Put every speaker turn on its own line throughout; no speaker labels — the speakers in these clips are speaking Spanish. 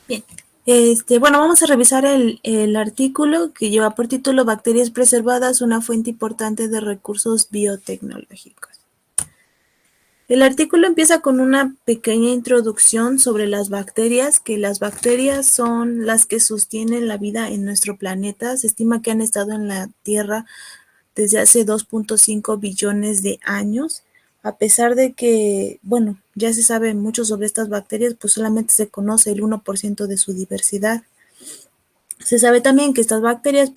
Bien. Bueno, vamos a revisar el artículo que lleva por título Bacterias preservadas, una fuente importante de recursos biotecnológicos. El artículo empieza con una pequeña introducción sobre las bacterias, que las bacterias son las que sostienen la vida en nuestro planeta. Se estima que han estado en la Tierra desde hace 2.5 billones de años. A pesar de que, bueno, ya se sabe mucho sobre estas bacterias, pues solamente se conoce el 1% de su diversidad. Se sabe también que estas bacterias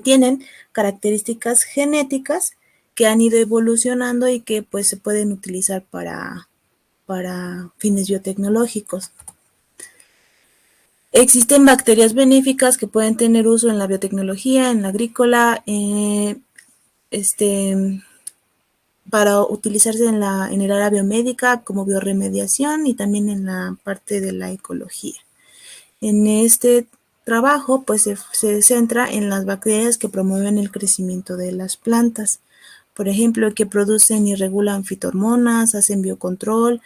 tienen características genéticas que han ido evolucionando y que pues se pueden utilizar para fines biotecnológicos. Existen bacterias benéficas que pueden tener uso en la biotecnología, en la agrícola, este, para utilizarse en el área biomédica como bioremediación y también en la parte de la ecología. En este trabajo pues se centra en las bacterias que promueven el crecimiento de las plantas, por ejemplo, que producen y regulan fitohormonas, hacen biocontrol,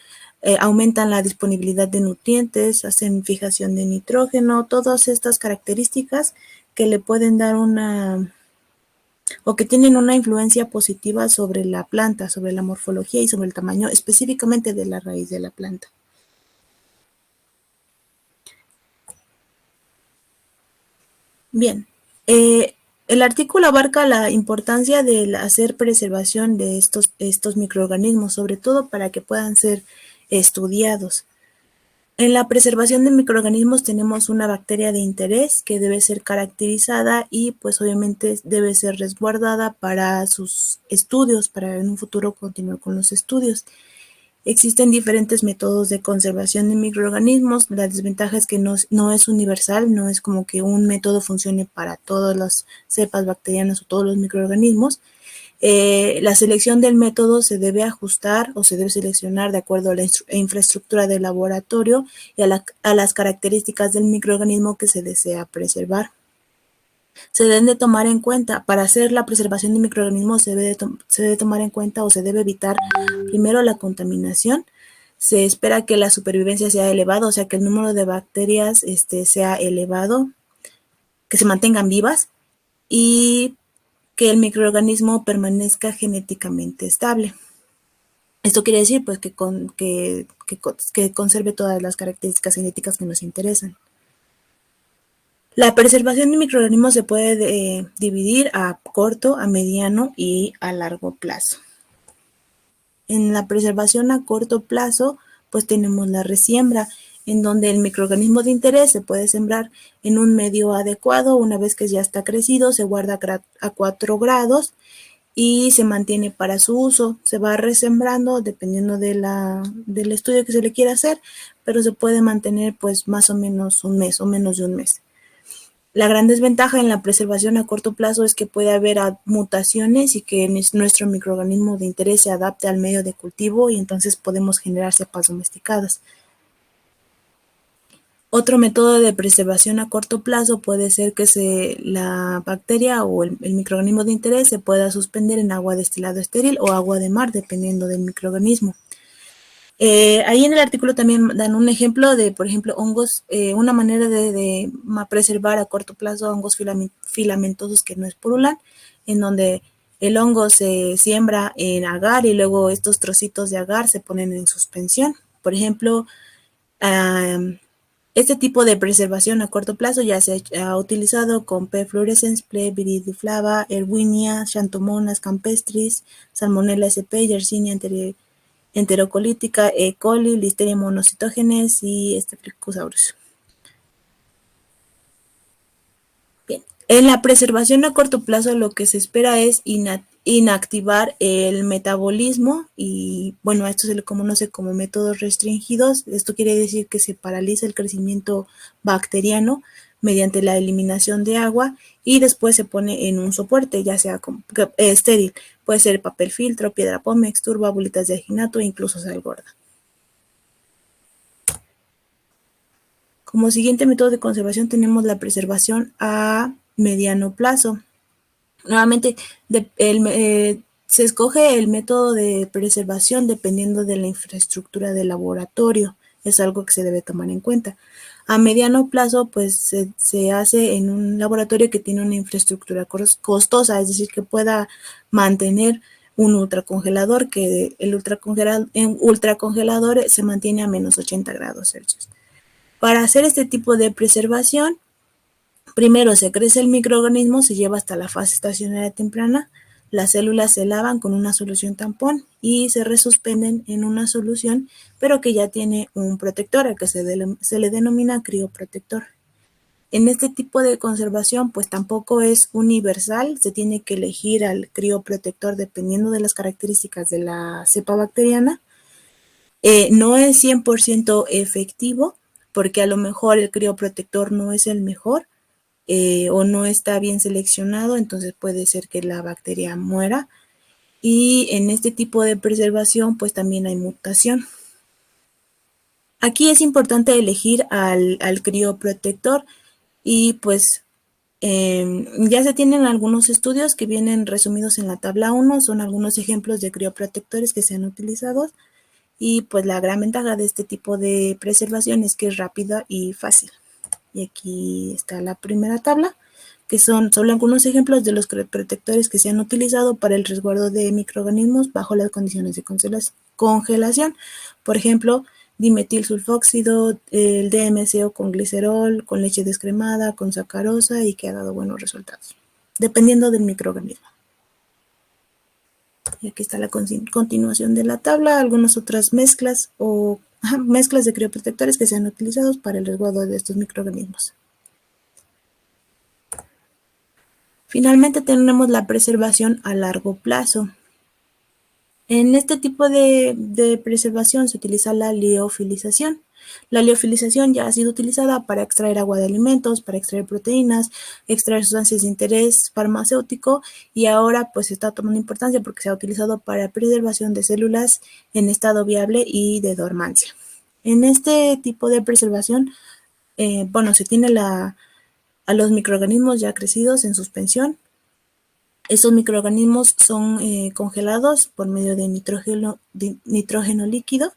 aumentan la disponibilidad de nutrientes, hacen fijación de nitrógeno, todas estas características que le pueden dar o que tienen una influencia positiva sobre la planta, sobre la morfología y sobre el tamaño específicamente de la raíz de la planta. Bien, el artículo abarca la importancia de hacer preservación de estos microorganismos, sobre todo para que puedan ser estudiados. En la preservación de microorganismos tenemos una bacteria de interés que debe ser caracterizada y pues obviamente debe ser resguardada para sus estudios, para en un futuro continuar con los estudios. Existen diferentes métodos de conservación de microorganismos. La desventaja es que no es universal, no es como que un método funcione para todas las cepas bacterianas o todos los microorganismos. La selección del método se debe ajustar o se debe seleccionar de acuerdo a la infraestructura del laboratorio y a las características del microorganismo que se desea preservar. Se deben de tomar en cuenta, para hacer la preservación de microorganismos se debe tomar en cuenta o se debe evitar primero la contaminación. Se espera que la supervivencia sea elevada, o sea que el número de bacterias sea elevado, que se mantengan vivas y que el microorganismo permanezca genéticamente estable. Esto quiere decir pues que conserve todas las características genéticas que nos interesan. La preservación de microorganismos se puede dividir a corto, a mediano y a largo plazo. En la preservación a corto plazo, pues tenemos la resiembra, en donde el microorganismo de interés se puede sembrar en un medio adecuado. Una vez que ya está crecido, se guarda a 4 grados y se mantiene para su uso. Se va resembrando dependiendo del estudio que se le quiera hacer, pero se puede mantener pues más o menos un mes o menos de un mes. La gran desventaja en la preservación a corto plazo es que puede haber mutaciones y que nuestro microorganismo de interés se adapte al medio de cultivo y entonces podemos generar cepas domesticadas. Otro método de preservación a corto plazo puede ser que la bacteria o el microorganismo de interés se pueda suspender en agua destilado estéril o agua de mar, dependiendo del microorganismo. Ahí en el artículo también dan un ejemplo de, por ejemplo, hongos, una manera de preservar a corto plazo hongos filamentosos que no esporulan, en donde el hongo se siembra en agar y luego estos trocitos de agar se ponen en suspensión. Por ejemplo, este tipo de preservación a corto plazo ya se ha utilizado con P. fluorescens, P. viridiflava, Erwinia, Xanthomonas campestris, Salmonella sp, Yersinia enterocolítica, E. coli, Listeria monocytogenes y Staphylococcus. Bien. En la preservación a corto plazo lo que se espera es inactivar el metabolismo y bueno, a esto se le conoce como métodos restringidos. Esto quiere decir que se paraliza el crecimiento bacteriano mediante la eliminación de agua y después se pone en un soporte, ya sea estéril. Puede ser papel filtro, piedra pómex, turba, bolitas de aginato e incluso sal gorda. Como siguiente método de conservación tenemos la preservación a mediano plazo. Nuevamente, se escoge el método de preservación dependiendo de la infraestructura del laboratorio. es algo que se debe tomar en cuenta. A mediano plazo, pues se hace en un laboratorio que tiene una infraestructura costosa, es decir, que pueda mantener un ultracongelador, que el ultracongelador se mantiene a menos 80 grados Celsius. Para hacer este tipo de preservación, primero se crece el microorganismo, se lleva hasta la fase estacionaria temprana, las células se lavan con una solución tampón y se resuspenden en una solución, pero que ya tiene un protector, al que se le denomina crioprotector. En este tipo de conservación, pues tampoco es universal, se tiene que elegir al crioprotector dependiendo de las características de la cepa bacteriana. No es 100% efectivo, porque a lo mejor el crioprotector no es el mejor, o no está bien seleccionado, entonces puede ser que la bacteria muera. Y en este tipo de preservación, pues también hay mutación. Aquí es importante elegir al crioprotector y pues ya se tienen algunos estudios que vienen resumidos en la tabla 1, son algunos ejemplos de crioprotectores que se han utilizado y pues la gran ventaja de este tipo de preservación es que es rápida y fácil. Y aquí está la primera tabla, que son solo algunos ejemplos de los protectores que se han utilizado para el resguardo de microorganismos bajo las condiciones de congelación. Por ejemplo, dimetilsulfóxido, el DMSO con glicerol, con leche descremada, con sacarosa y que ha dado buenos resultados, dependiendo del microorganismo. Y aquí está la continuación de la tabla, algunas otras mezclas o mezclas de crioprotectores que se han utilizado para el resguardo de estos microorganismos. Finalmente tenemos la preservación a largo plazo. En este tipo de preservación se utiliza la liofilización. La liofilización ya ha sido utilizada para extraer agua de alimentos, para extraer proteínas, extraer sustancias de interés farmacéutico y ahora pues está tomando importancia porque se ha utilizado para preservación de células en estado viable y de dormancia. En este tipo de preservación, se tiene a los microorganismos ya crecidos en suspensión. Estos microorganismos son congelados por medio de nitrógeno líquido.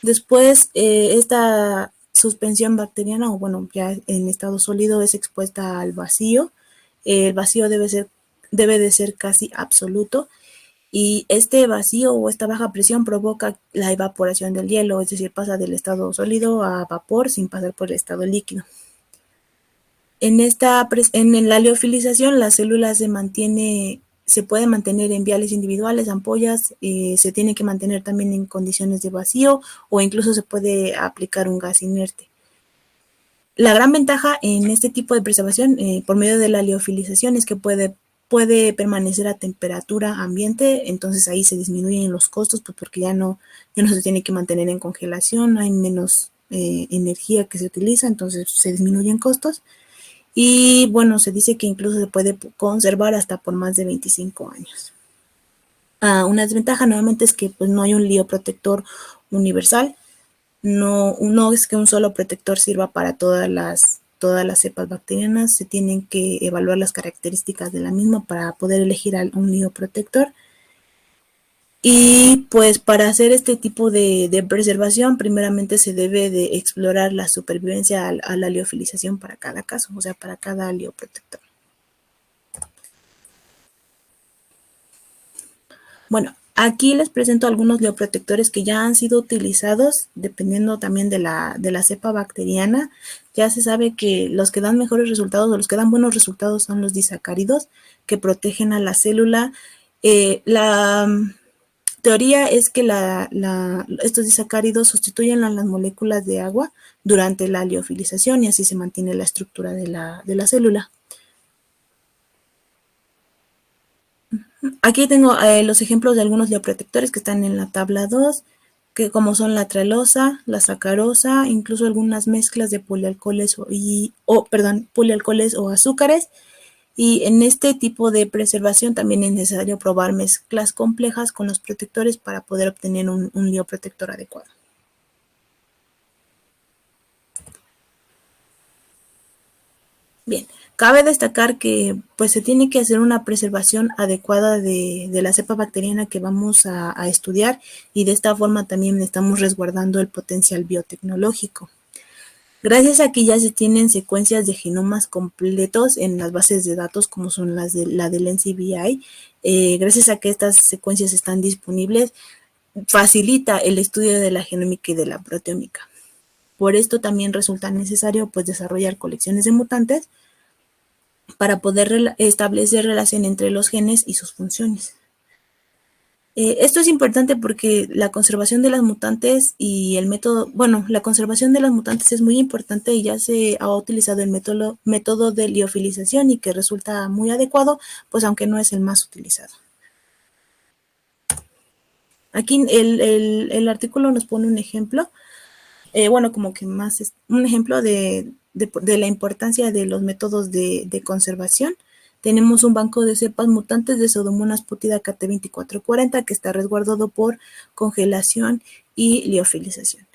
Después, esta suspensión bacteriana, o bueno, ya en estado sólido, es expuesta al vacío. El vacío debe de ser casi absoluto. Y este vacío o esta baja presión provoca la evaporación del hielo, es decir, pasa del estado sólido a vapor sin pasar por el estado líquido. En la liofilización, las células se pueden mantener en viales individuales, ampollas, se tiene que mantener también en condiciones de vacío o incluso se puede aplicar un gas inerte. La gran ventaja en este tipo de preservación por medio de la liofilización es que puede permanecer a temperatura ambiente, entonces ahí se disminuyen los costos pues porque ya no se tiene que mantener en congelación, hay menos energía que se utiliza, entonces se disminuyen costos. Y bueno, se dice que incluso se puede conservar hasta por más de 25 años. Una desventaja nuevamente es que pues no hay un lioprotector universal. No es que un solo protector sirva para todas las cepas bacterianas. Se tienen que evaluar las características de la misma para poder elegir un lioprotector. Y pues para hacer este tipo de preservación, primeramente se debe de explorar la supervivencia a la liofilización para cada caso, o sea, para cada lioprotector. Bueno, aquí les presento algunos lioprotectores que ya han sido utilizados, dependiendo también de la cepa bacteriana. Ya se sabe que los que dan mejores resultados o los que dan buenos resultados son los disacáridos, que protegen a la célula. La teoría es que estos disacáridos sustituyen a las moléculas de agua durante la liofilización y así se mantiene la estructura de la célula. Aquí tengo los ejemplos de algunos lioprotectores que están en la tabla 2, que como son la trelosa, la sacarosa, incluso algunas mezclas de polialcoholes polialcoholes o azúcares. Y en este tipo de preservación también es necesario probar mezclas complejas con los protectores para poder obtener un lioprotector adecuado. Bien, cabe destacar que pues se tiene que hacer una preservación adecuada de la cepa bacteriana que vamos a estudiar y de esta forma también estamos resguardando el potencial biotecnológico. Gracias a que ya se tienen secuencias de genomas completos en las bases de datos como son la del NCBI, gracias a que estas secuencias están disponibles, facilita el estudio de la genómica y de la proteómica. Por esto también resulta necesario pues desarrollar colecciones de mutantes para poder establecer relación entre los genes y sus funciones. Esto es importante porque la conservación de las mutantes y el método, bueno, la conservación de las mutantes es muy importante y ya se ha utilizado el método de liofilización y que resulta muy adecuado, pues aunque no es el más utilizado. Aquí el artículo nos pone un ejemplo, bueno, como que más es un ejemplo de la importancia de los métodos de conservación. Tenemos un banco de cepas mutantes de Pseudomonas putida KT2440 que está resguardado por congelación y liofilización.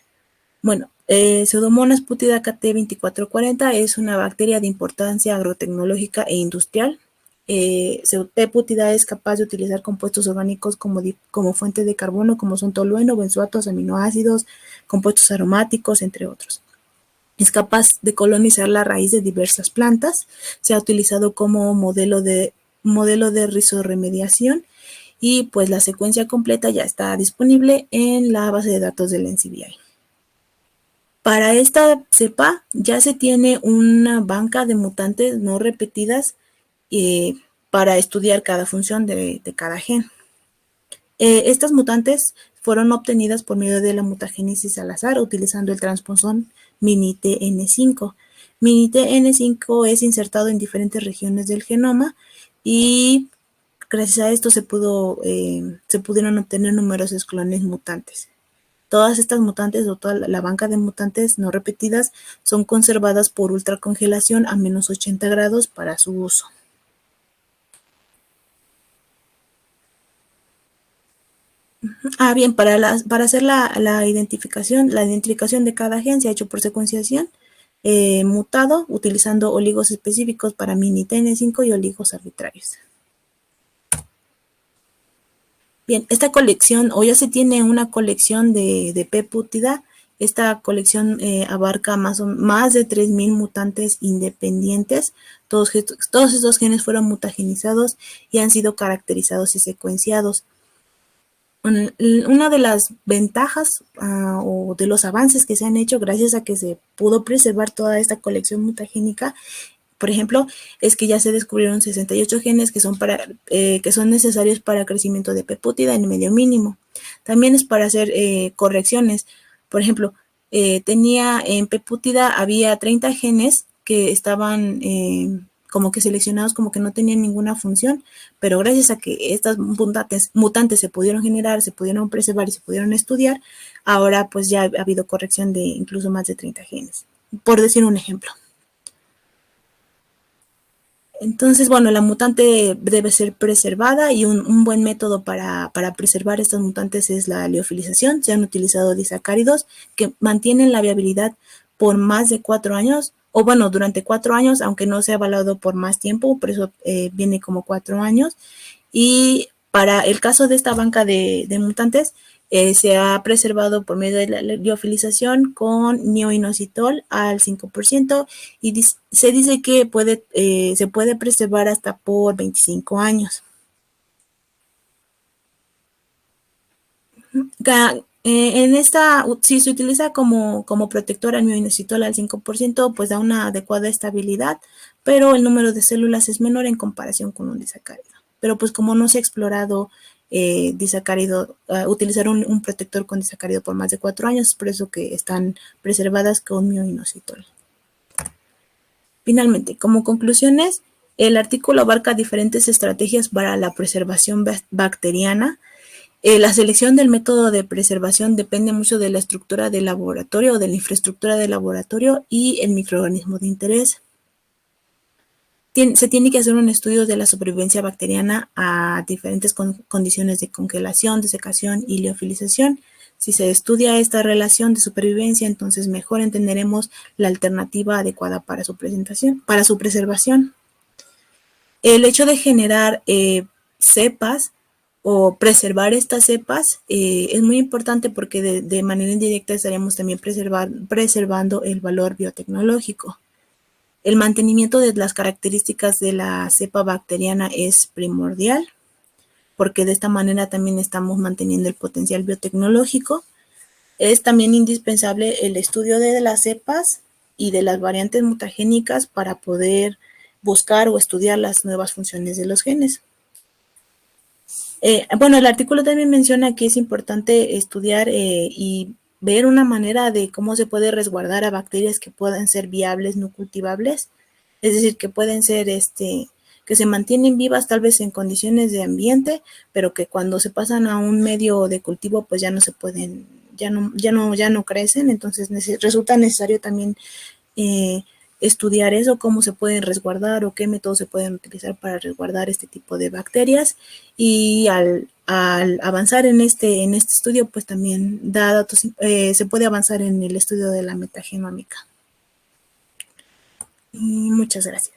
Bueno, Pseudomonas putida KT2440 es una bacteria de importancia agrotecnológica e industrial. P. putida es capaz de utilizar compuestos orgánicos como fuente de carbono, como son tolueno, benzoatos, aminoácidos, compuestos aromáticos, entre otros. Es capaz de colonizar la raíz de diversas plantas. Se ha utilizado como modelo de rizoremediación y pues la secuencia completa ya está disponible en la base de datos del NCBI. Para esta cepa ya se tiene una banca de mutantes no repetidas para estudiar cada función de cada gen. Estas mutantes fueron obtenidas por medio de la mutagénesis al azar utilizando el transposón mini-TN5. Mini-TN5 es insertado en diferentes regiones del genoma y gracias a esto se pudieron obtener numerosos clones mutantes. Todas estas mutantes o toda la banca de mutantes no repetidas son conservadas por ultracongelación a menos 80 grados para su uso. Bien, para hacer la identificación de cada gen se ha hecho por secuenciación mutado utilizando oligos específicos para mini-TN5 y oligos arbitrarios. Bien, esta colección, o ya se tiene una colección de P. putida, esta colección abarca más de 3.000 mutantes independientes. Todos estos genes fueron mutagenizados y han sido caracterizados y secuenciados. Una de las ventajas o de los avances que se han hecho gracias a que se pudo preservar toda esta colección mutagénica, por ejemplo, es que ya se descubrieron 68 genes que son necesarios para el crecimiento de P. putida en medio mínimo. También es para hacer correcciones. Por ejemplo, en P. putida había 30 genes que estaban como que seleccionados como que no tenían ninguna función, pero gracias a que estas mutantes se pudieron generar, se pudieron preservar y se pudieron estudiar, ahora pues ya ha habido corrección de incluso más de 30 genes, por decir un ejemplo. Entonces, bueno, la mutante debe ser preservada y un buen método para preservar estas mutantes es la liofilización. Se han utilizado disacáridos que mantienen la viabilidad por más de 4 años, o bueno, durante 4 años, aunque no se ha evaluado por más tiempo, por eso viene como 4 años. Y para el caso de esta banca de mutantes, se ha preservado por medio de la liofilización con neoinositol al 5% y se dice que se puede preservar hasta por 25 años. Si se utiliza como protector al neoinositol al 5%, pues da una adecuada estabilidad, pero el número de células es menor en comparación con un disacárido. Pero pues como no se ha explorado utilizar un protector con disacárido por más de 4 años, es por eso que están preservadas con neoinositol. Finalmente, como conclusiones, el artículo abarca diferentes estrategias para la preservación bacteriana. La selección del método de preservación depende mucho de la estructura del laboratorio o de la infraestructura del laboratorio y el microorganismo de interés. Se tiene que hacer un estudio de la supervivencia bacteriana a diferentes condiciones de congelación, desecación y liofilización. Si se estudia esta relación de supervivencia, entonces mejor entenderemos la alternativa adecuada para su preservación. El hecho de generar cepas o preservar estas cepas es muy importante porque de manera indirecta estaremos también preservando el valor biotecnológico. El mantenimiento de las características de la cepa bacteriana es primordial, porque de esta manera también estamos manteniendo el potencial biotecnológico. Es también indispensable el estudio de las cepas y de las variantes mutagénicas para poder buscar o estudiar las nuevas funciones de los genes. Bueno, el artículo también menciona que es importante estudiar y ver una manera de cómo se puede resguardar a bacterias que puedan ser viables, no cultivables, es decir, que pueden ser que se mantienen vivas tal vez en condiciones de ambiente, pero que cuando se pasan a un medio de cultivo pues ya no se pueden, ya no crecen, entonces resulta necesario también estudiar eso, cómo se pueden resguardar o qué métodos se pueden utilizar para resguardar este tipo de bacterias, y al avanzar en este estudio pues también da datos, se puede avanzar en el estudio de la metagenómica. Y muchas gracias.